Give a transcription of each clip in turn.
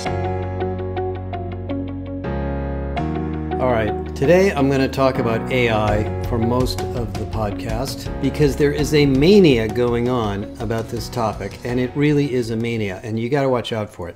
All right, today I'm going to talk about AI for most of the podcast because there is a mania going on about this topic, and it really is a mania, and you got to watch out for it.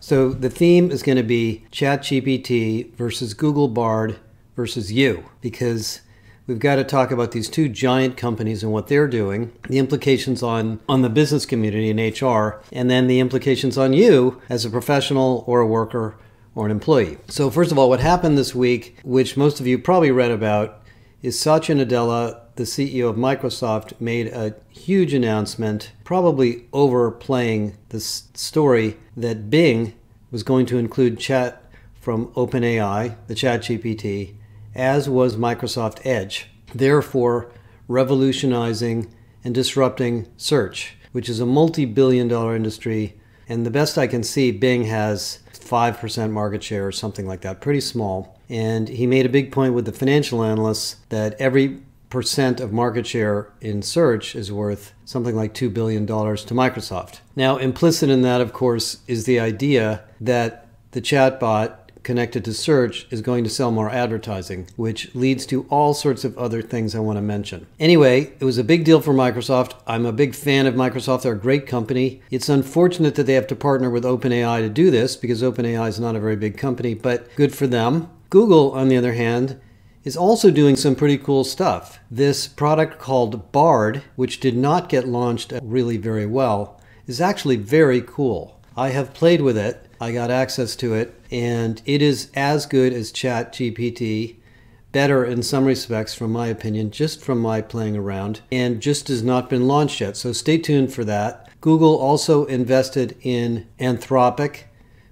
So the theme is going to be ChatGPT versus Google Bard versus you, because we've got to talk about these two giant companies and what they're doing, the implications on the business community and HR, and then the implications on you as a professional or a worker or an employee. So first of all, what happened this week, which most of you probably read about, is Satya Nadella, the CEO of Microsoft, made a huge announcement, probably overplaying the story that Bing was going to include chat from OpenAI, the ChatGPT, as was Microsoft Edge, therefore revolutionizing and disrupting search, which is a multi-billion-dollar industry. And the best I can see, Bing has 5% market share or something like that, pretty small. And he made a big point with the financial analysts that every percent of market share in search is worth something like $2 billion to Microsoft. Now, implicit in that, of course, is the idea that the chatbot connected to search is going to sell more advertising, which leads to all sorts of other things I want to mention. Anyway, it was a big deal for Microsoft. I'm a big fan of Microsoft. They're a great company. It's unfortunate that they have to partner with OpenAI to do this because OpenAI is not a very big company, but good for them. Google, on the other hand, is also doing some pretty cool stuff. This product called Bard, which did not get launched really very well, is actually very cool. I have played with it. I got access to it, and it is as good as ChatGPT, better in some respects from my opinion, just from my playing around, and just has not been launched yet, so stay tuned for that. Google also invested in Anthropic,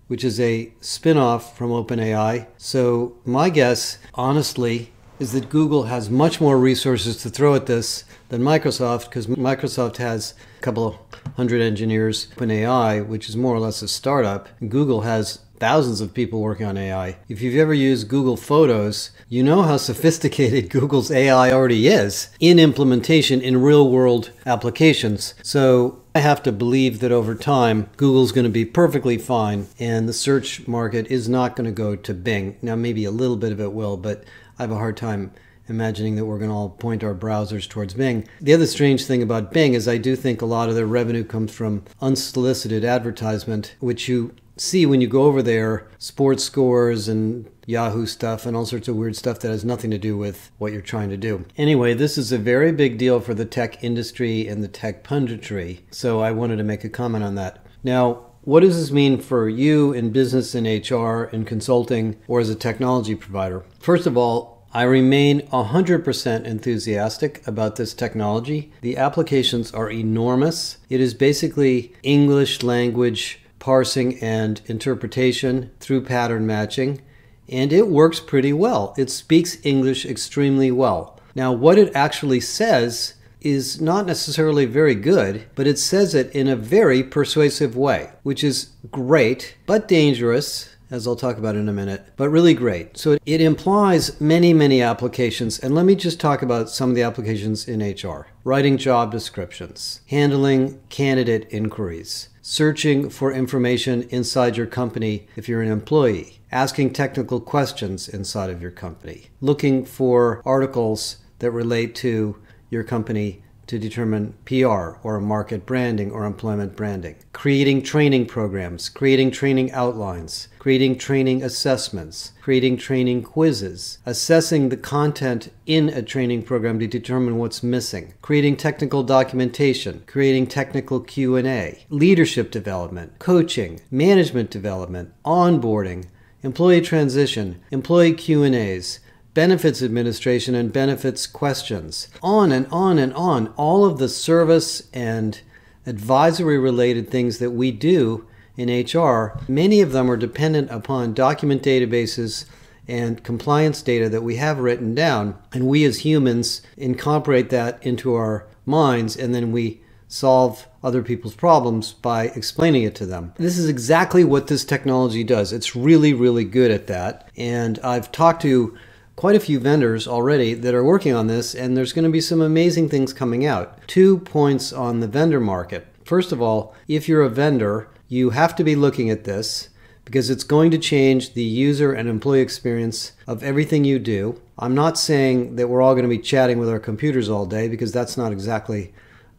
which is a spin-off from OpenAI. So my guess, honestly, is that Google has much more resources to throw at this than Microsoft, because Microsoft has a couple of hundred engineers. OpenAI, which is more or less a startup, and Google has thousands of people working on AI. If you've ever used Google Photos, you know how sophisticated Google's AI already is in implementation in real-world applications. So I have to believe that over time, Google's going to be perfectly fine, and the search market is not going to go to Bing. Now, maybe a little bit of it will, but I have a hard time imagining that we're going to all point our browsers towards Bing. The other strange thing about Bing is I do think a lot of their revenue comes from unsolicited advertisement, which you see when you go over there, sports scores and Yahoo stuff and all sorts of weird stuff that has nothing to do with what you're trying to do. Anyway, this is a very big deal for the tech industry and the tech punditry, so I wanted to make a comment on that. Now, what does this mean for you in business, in HR, in consulting, or as a technology provider? First of all, I remain 100% enthusiastic about this technology. The applications are enormous. It is basically English language parsing and interpretation through pattern matching, and it works pretty well. It speaks English extremely well. Now, what it actually says is not necessarily very good, but it says it in a very persuasive way, which is great, but dangerous, as I'll talk about in a minute, but really great. So it implies many, many applications, and let me just talk about some of the applications in HR. Writing job descriptions, handling candidate inquiries, searching for information inside your company if you're an employee, asking technical questions inside of your company, looking for articles that relate to your company to determine PR or market branding or employment branding, creating training programs, creating training outlines, creating training assessments, creating training quizzes, assessing the content in a training program to determine what's missing, creating technical documentation, creating technical Q&A, leadership development, coaching, management development, onboarding, employee transition, employee Q&As, benefits administration and benefits questions, on and on and on. All of the service and advisory related things that we do in HR, many of them are dependent upon document databases and compliance data that we have written down, and we as humans incorporate that into our minds, and then we solve other people's problems by explaining it to them. This is exactly what this technology does. It's really, really good at that, and I've talked to quite a few vendors already that are working on this, and there's going to be some amazing things coming out. 2 points on the vendor market. First of all, if you're a vendor, you have to be looking at this because it's going to change the user and employee experience of everything you do. I'm not saying that we're all going to be chatting with our computers all day, because that's not exactly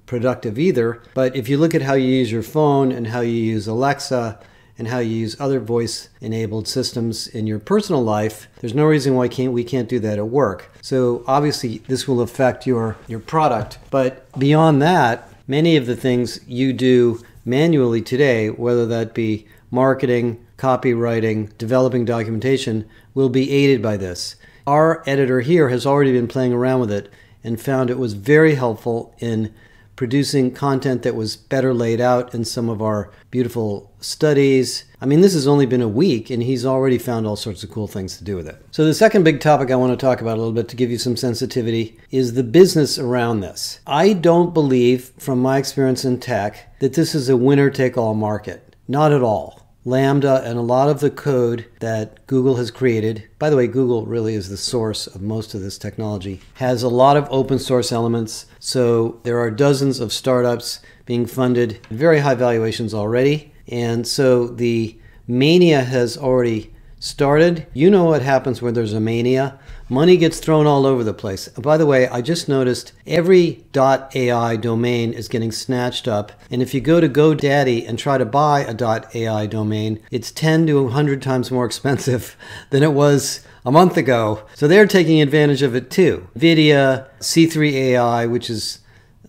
productive either. But if you look at how you use your phone and how you use Alexa and how you use other voice-enabled systems in your personal life, there's no reason why we can't do that at work. So obviously this will affect your product. But beyond that, many of the things you do manually today, whether that be marketing, copywriting, developing documentation, will be aided by this. Our editor here has already been playing around with it and found it was very helpful in producing content that was better laid out in some of our beautiful studies. I mean, this has only been a week and he's already found all sorts of cool things to do with it. So the second big topic I want to talk about a little bit to give you some sensitivity is the business around this. I don't believe, from my experience in tech, that this is a winner-take-all market. Not at all. Lambda and a lot of the code that Google has created, by the way, Google really is the source of most of this technology, has a lot of open source elements. So there are dozens of startups being funded at very high valuations already. And so the mania has already started. You know what happens when there's a mania. Money gets thrown all over the place. By the way, I just noticed every .ai domain is getting snatched up. And if you go to GoDaddy and try to buy a .ai domain, it's 10 to 100 times more expensive than it was a month ago. So they're taking advantage of it too. NVIDIA, C3 AI, which is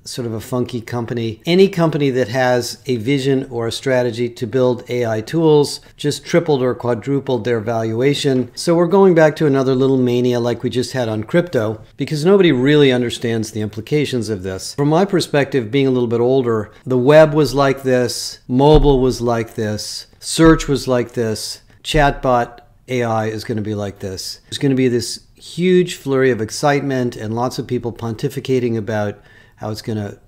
sort of a funky company. Any company that has a vision or a strategy to build AI tools just tripled or quadrupled their valuation. So we're going back to another little mania like we just had on crypto, because nobody really understands the implications of this. From my perspective, being a little bit older, the web was like this, mobile was like this, search was like this, chatbot AI is going to be like this. There's going to be this huge flurry of excitement and lots of people pontificating about how it's going to,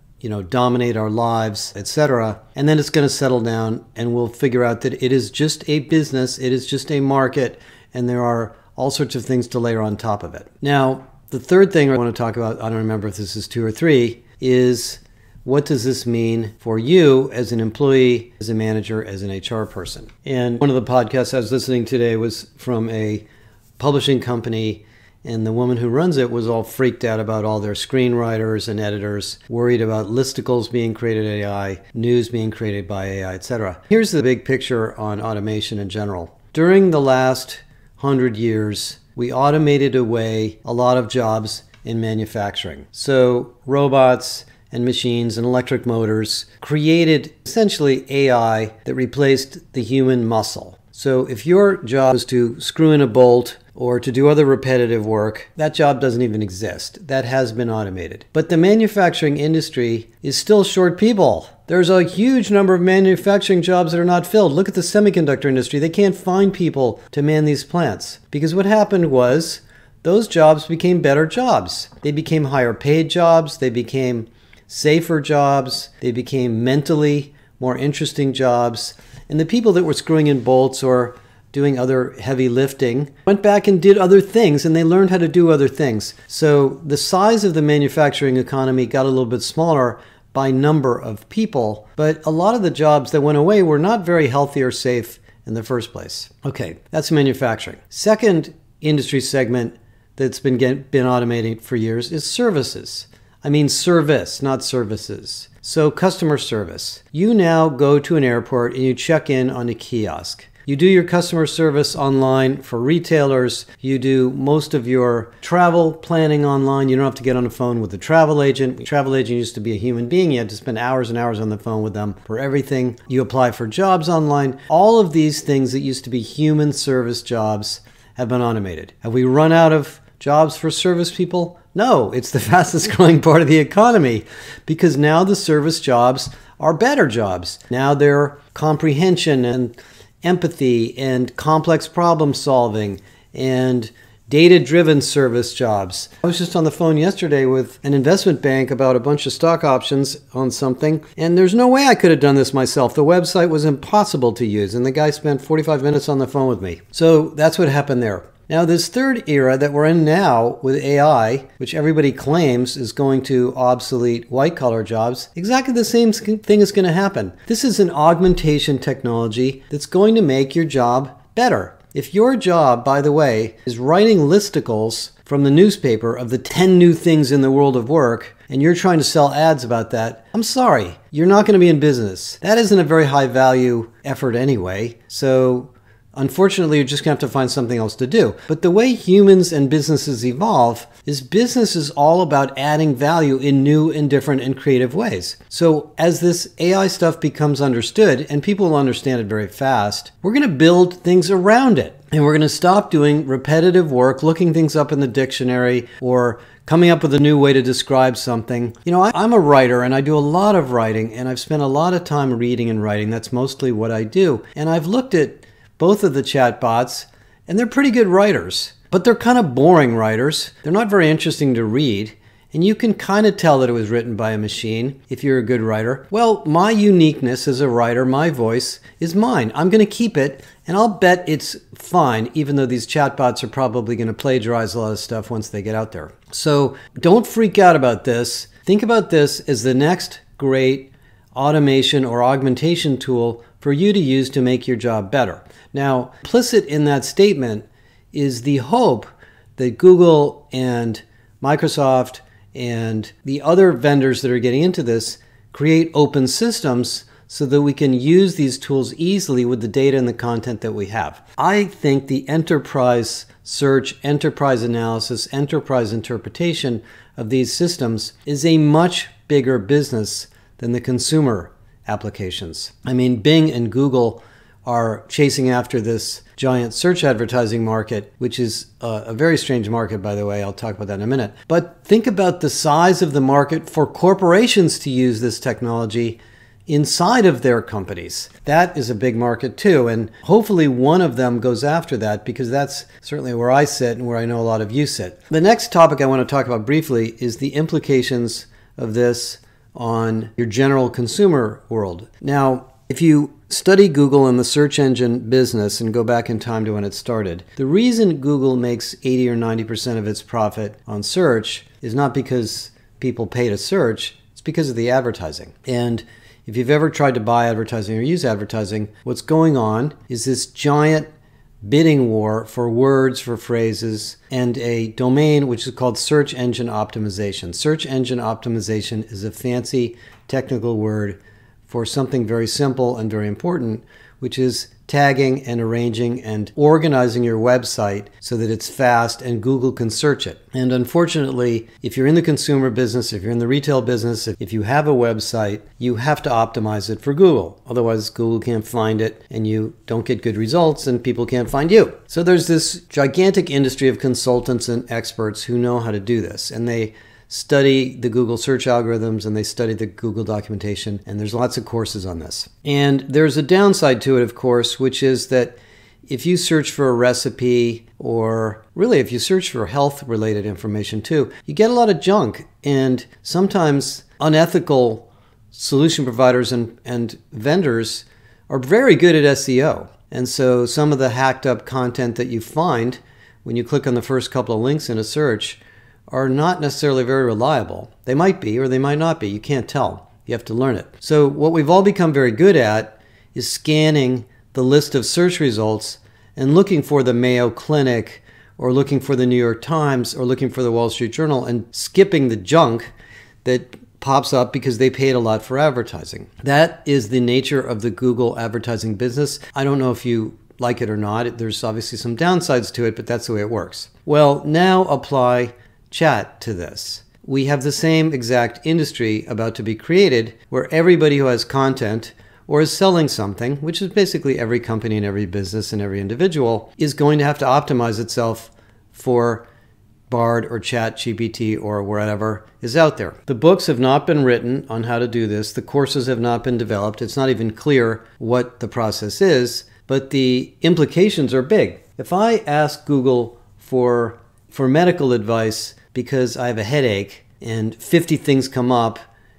dominate our lives, etc. And then it's going to settle down and we'll figure out that it is just a business, it is just a market, and there are all sorts of things to layer on top of it. Now, the third thing I want to talk about, I don't remember if this is 2 or 3, is what does this mean for you as an employee, as a manager, as an HR person? And one of the podcasts I was listening today was from a publishing company, and the woman who runs it was all freaked out about all their screenwriters and editors, worried about listicles being created AI, news being created by AI, etc. Here's the big picture on automation in general. During the last 100 years, we automated away a lot of jobs in manufacturing. So robots and machines and electric motors created essentially AI that replaced the human muscle. So if your job is to screw in a bolt or to do other repetitive work, that job doesn't even exist. That has been automated. But the manufacturing industry is still short people. There's a huge number of manufacturing jobs that are not filled. Look at the semiconductor industry. They can't find people to man these plants. Because what happened was those jobs became better jobs. They became higher paid jobs. They became safer jobs. They became mentally more interesting jobs. And the people that were screwing in bolts or doing other heavy lifting went back and did other things, and they learned how to do other things. So the size of the manufacturing economy got a little bit smaller by number of people, but a lot of the jobs that went away were not very healthy or safe in the first place. Okay, that's manufacturing. Second industry segment that's been automating for years is services. I mean service, not services. So customer service. You now go to an airport and you check in on a kiosk. You do your customer service online for retailers. You do most of your travel planning online. You don't have to get on the phone with the travel agent. The travel agent used to be a human being. You had to spend hours and hours on the phone with them for everything. You apply for jobs online. All of these things that used to be human service jobs have been automated. Have we run out of jobs for service people? No, it's the fastest growing part of the economy, because now the service jobs are better jobs. Now they're comprehension and empathy and complex problem solving and data-driven service jobs. I was just on the phone yesterday with an investment bank about a bunch of stock options on something, and there's no way I could have done this myself. The website was impossible to use, and the guy spent 45 minutes on the phone with me. So that's what happened there. Now, this third era that we're in now with AI, which everybody claims is going to obsolete white-collar jobs, exactly the same thing is going to happen. This is an augmentation technology that's going to make your job better. If your job, by the way, is writing listicles from the newspaper of the 10 new things in the world of work, and you're trying to sell ads about that, I'm sorry, you're not going to be in business. That isn't a very high value effort anyway, so unfortunately, you're just going to have to find something else to do. But the way humans and businesses evolve is business is all about adding value in new and different and creative ways. So as this AI stuff becomes understood, and people will understand it very fast, we're going to build things around it. And we're going to stop doing repetitive work, looking things up in the dictionary, or coming up with a new way to describe something. You know, I'm a writer and I do a lot of writing, and I've spent a lot of time reading and writing. That's mostly what I do. And I've looked at both of the chatbots, and they're pretty good writers, but they're kind of boring writers. They're not very interesting to read, and you can kind of tell that it was written by a machine if you're a good writer. Well, my uniqueness as a writer, my voice, is mine. I'm going to keep it, and I'll bet it's fine, even though these chatbots are probably going to plagiarize a lot of stuff once they get out there. So don't freak out about this. Think about this as the next great automation or augmentation tool for you to use to make your job better. Now, implicit in that statement is the hope that Google and Microsoft and the other vendors that are getting into this create open systems so that we can use these tools easily with the data and the content that we have. I think the enterprise search, enterprise analysis, enterprise interpretation of these systems is a much bigger business than the consumer applications. I mean, Bing and Google are chasing after this giant search advertising market, which is a very strange market, by the way. I'll talk about that in a minute. But think about the size of the market for corporations to use this technology inside of their companies. That is a big market too, and hopefully one of them goes after that, because that's certainly where I sit and where I know a lot of you sit. The next topic I want to talk about briefly is the implications of this on your general consumer world. Now, if you study Google and the search engine business and go back in time to when it started, the reason Google makes 80 or 90% of its profit on search is not because people pay to search, it's because of the advertising. And if you've ever tried to buy advertising or use advertising, what's going on is this giant bidding war for words, for phrases, and a domain which is called search engine optimization. Search engine optimization is a fancy technical word for something very simple and very important, which is tagging and arranging and organizing your website so that it's fast and Google can search it. And unfortunately, if you're in the consumer business, if you're in the retail business, if you have a website, you have to optimize it for Google. Otherwise, Google can't find it and you don't get good results and people can't find you. So there's this gigantic industry of consultants and experts who know how to do this, and they study the Google search algorithms and they study the Google documentation, and there's lots of courses on this. And there's a downside to it, of course, which is that if you search for a recipe, or really if you search for health-related information too, you get a lot of junk, and sometimes unethical solution providers and vendors are very good at SEO. And so some of the hacked up content that you find when you click on the first couple of links in a search are not necessarily very reliable. They might be or they might not be. You can't tell. You have to learn it. So what we've all become very good at is scanning the list of search results and looking for the Mayo Clinic or looking for the New York Times or looking for the Wall Street Journal and skipping the junk that pops up because they paid a lot for advertising. That is the nature of the Google advertising business. I don't know if you like it or not. There's obviously some downsides to it, but that's the way it works. Well, now apply chat to this. We have the same exact industry about to be created where everybody who has content or is selling something, which is basically every company and every business and every individual, is going to have to optimize itself for Bard or ChatGPT or whatever is out there. The books have not been written on how to do this. The courses have not been developed. It's not even clear what the process is, but the implications are big. If I ask Google for medical advice because I have a headache and 50 things come up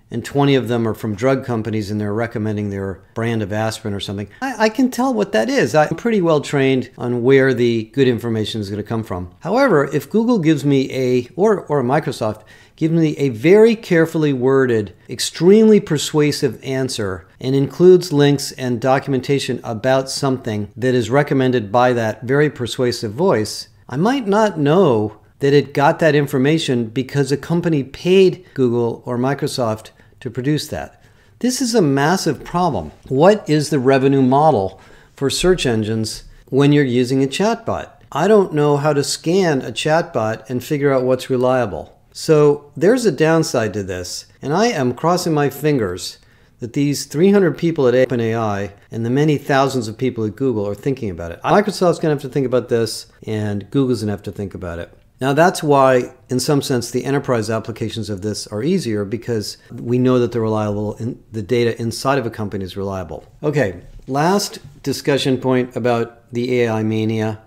and 20 of them are from drug companies and they're recommending their brand of aspirin or something, I can tell what that is. I'm pretty well trained on where the good information is going to come from. However, if Google gives me or Microsoft gives me a very carefully worded, extremely persuasive answer and includes links and documentation about something that is recommended by that very persuasive voice, I might not know that it got that information because a company paid Google or Microsoft to produce that. This is a massive problem. What is the revenue model for search engines when you're using a chatbot? I don't know how to scan a chatbot and figure out what's reliable. So there's a downside to this, and I am crossing my fingers that these 300 people at OpenAI and the many thousands of people at Google are thinking about it. Microsoft's going to have to think about this, and Google's going to have to think about it. Now that's why, in some sense, the enterprise applications of this are easier, because we know that they're reliable and the data inside of a company is reliable. Okay, last discussion point about the AI mania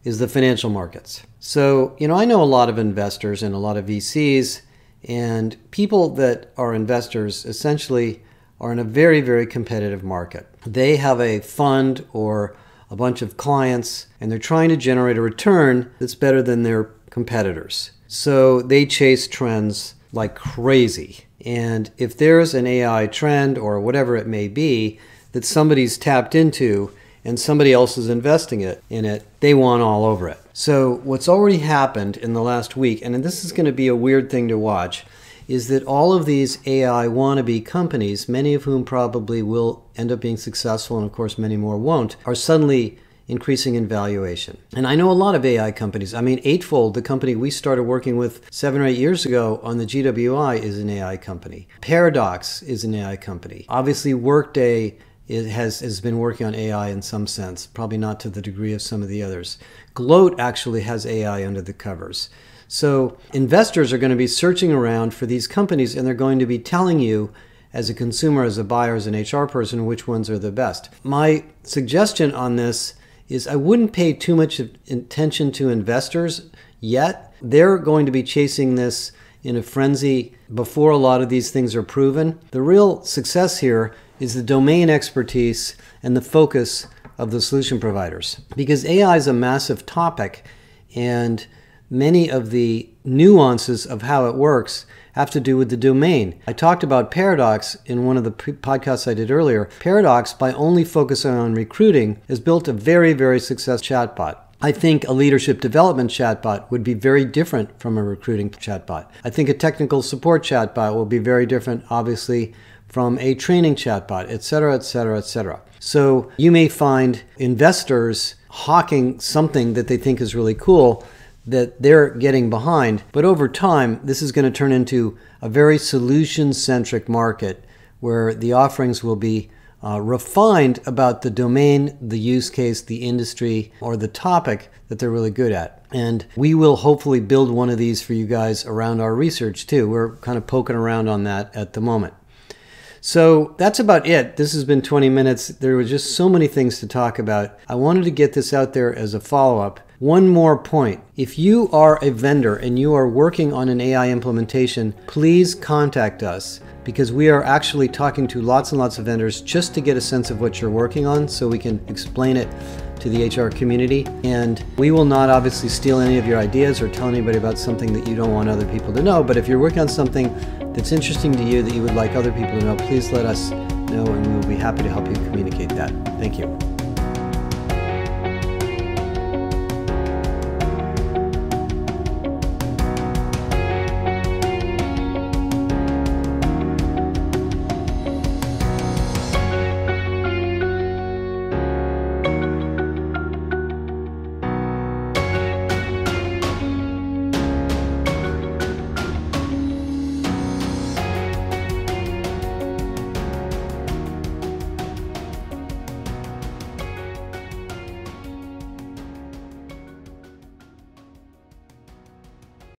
is the financial markets. So, I know a lot of investors and a lot of VCs, and people that are investors essentially are in a very, very competitive market. They have a fund or a bunch of clients, and they're trying to generate a return that's better than their competitors. So they chase trends like crazy. And if there's an AI trend or whatever it may be that somebody's tapped into and somebody else is investing in it, they want all over it. So what's already happened in the last week, and this is going to be a weird thing to watch, is that all of these AI wannabe companies, many of whom probably will end up being successful, and of course many more won't, are suddenly increasing in valuation. And I know a lot of AI companies. I mean, Eightfold, the company we started working with 7 or 8 years ago on the GWI, is an AI company. Paradox is an AI company. Obviously, Workday has been working on AI in some sense, probably not to the degree of some of the others. Gloat actually has AI under the covers. So investors are going to be searching around for these companies, and they're going to be telling you, as a consumer, as a buyer, as an HR person, which ones are the best. My suggestion on this is I wouldn't pay too much attention to investors yet. They're going to be chasing this in a frenzy before a lot of these things are proven. The real success here is the domain expertise and the focus of the solution providers. Because AI is a massive topic, and many of the nuances of how it works have to do with the domain. I talked about Paradox in one of the podcasts I did earlier. Paradox, by only focusing on recruiting, has built a very, very successful chatbot. I think a leadership development chatbot would be very different from a recruiting chatbot. I think a technical support chatbot will be very different, obviously, from a training chatbot, et cetera, et cetera, et cetera. So you may find investors hawking something that they think is really cool that they're getting behind. But over time, this is going to turn into a very solution-centric market where the offerings will be refined about the domain, the use case, the industry, or the topic that they're really good at. And we will hopefully build one of these for you guys around our research too. We're kind of poking around on that at the moment. So that's about it. This has been 20 minutes. There were just so many things to talk about. I wanted to get this out there as a follow-up. One more point. If you are a vendor and you are working on an AI implementation, please contact us, because we are actually talking to lots and lots of vendors just to get a sense of what you're working on so we can explain it to the HR community. And we will not obviously steal any of your ideas or tell anybody about something that you don't want other people to know. But if you're working on something that's interesting to you that you would like other people to know, please let us know, and we will be happy to help you communicate that. Thank you.